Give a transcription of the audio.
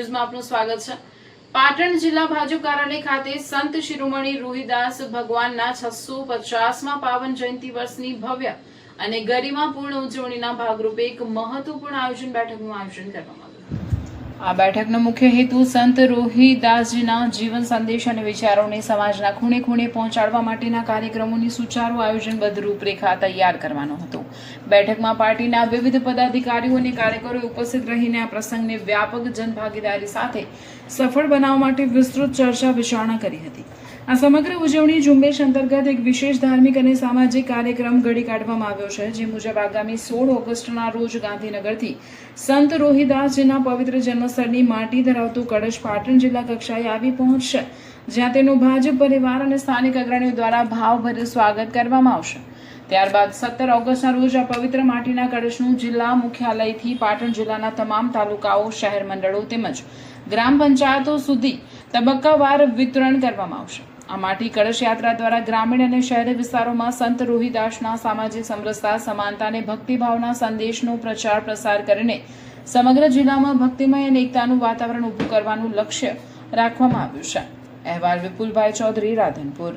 ન્યૂઝમાં આપનું સ્વાગત છે। પાટણ જિલ્લા ભાજપ કાર્યાલય ખાતે સંત શિરોમણી રોહિદાસ ભગવાનના 650માં પાવન જયંતિ વર્ષની ભવ્ય અને ગરિમાપૂર્ણ ઉજવણીના ભાગરૂપે એક મહત્વપૂર્ણ બેઠકનું આયોજન કરવામાં આવ્યું। આ બેઠકનો મુખ્ય હેતુ સંત રોહિદાસજીના જીવન સંદેશ અને વિચારોને સમાજના ખૂણે ખૂણે પહોંચાડવા માટેના કાર્યક્રમોની સુચારુ આયોજનબદ્ધ રૂપરેખા તૈયાર કરવાનો હતો। બેઠકમાં પાર્ટીના વિવિધ પદાધિકારીઓ અને કાર્યકરોએ ઉપસ્થિત રહીને આ પ્રસંગને વ્યાપક જનભાગીદારી સાથે સફળ બનાવવા માટે વિસ્તૃત ચર્ચા વિચારણા કરી હતી। આ સમગ્ર ઉજવણી ઝુંબેશ અંતર્ગત એક વિશેષ ધાર્મિક અને સામાજિક કાર્યક્રમ ઘડી કાઢવામાં આવ્યો છે, જે મુજબ આગામી 16 ઓગસ્ટના રોજ ગાંધીનગરથી સંત રોહિદાસજીના પવિત્ર જન્મસ્થળની માટી ધરાવતું કળશ પાટણ જિલ્લા કક્ષાએ આવી પહોંચશે, જ્યાં તેનું ભાજપ પરિવાર અને સ્થાનિક અગ્રણીઓ દ્વારા ભાવભર્યું સ્વાગત કરવામાં આવશે। ત્યારબાદ 17 ઓગસ્ટના રોજ આ પવિત્ર માટીના કળશનું જિલ્લા મુખ્યાલયથી પાટણ જિલ્લાના તમામ તાલુકાઓ, શહેર મંડળો તેમજ ગ્રામ પંચાયતો સુધી તબક્કાવાર વિતરણ કરવામાં આવશે। આ માટી કળશ યાત્રા દ્વારા ગ્રામીણ અને શહેરી વિસ્તારોમાં સંત રોહિદાસના સામાજિક સમરસતા, સમાનતા અને ભક્તિભાવના સંદેશનો પ્રચાર પ્રસાર કરીને સમગ્ર જિલ્લામાં ભક્તિમય અને એકતાનું વાતાવરણ ઊભું કરવાનું લક્ષ્ય રાખવામાં આવ્યું છે। અહેવાલ વિપુલભાઈ ચૌધરી, રાધનપુર।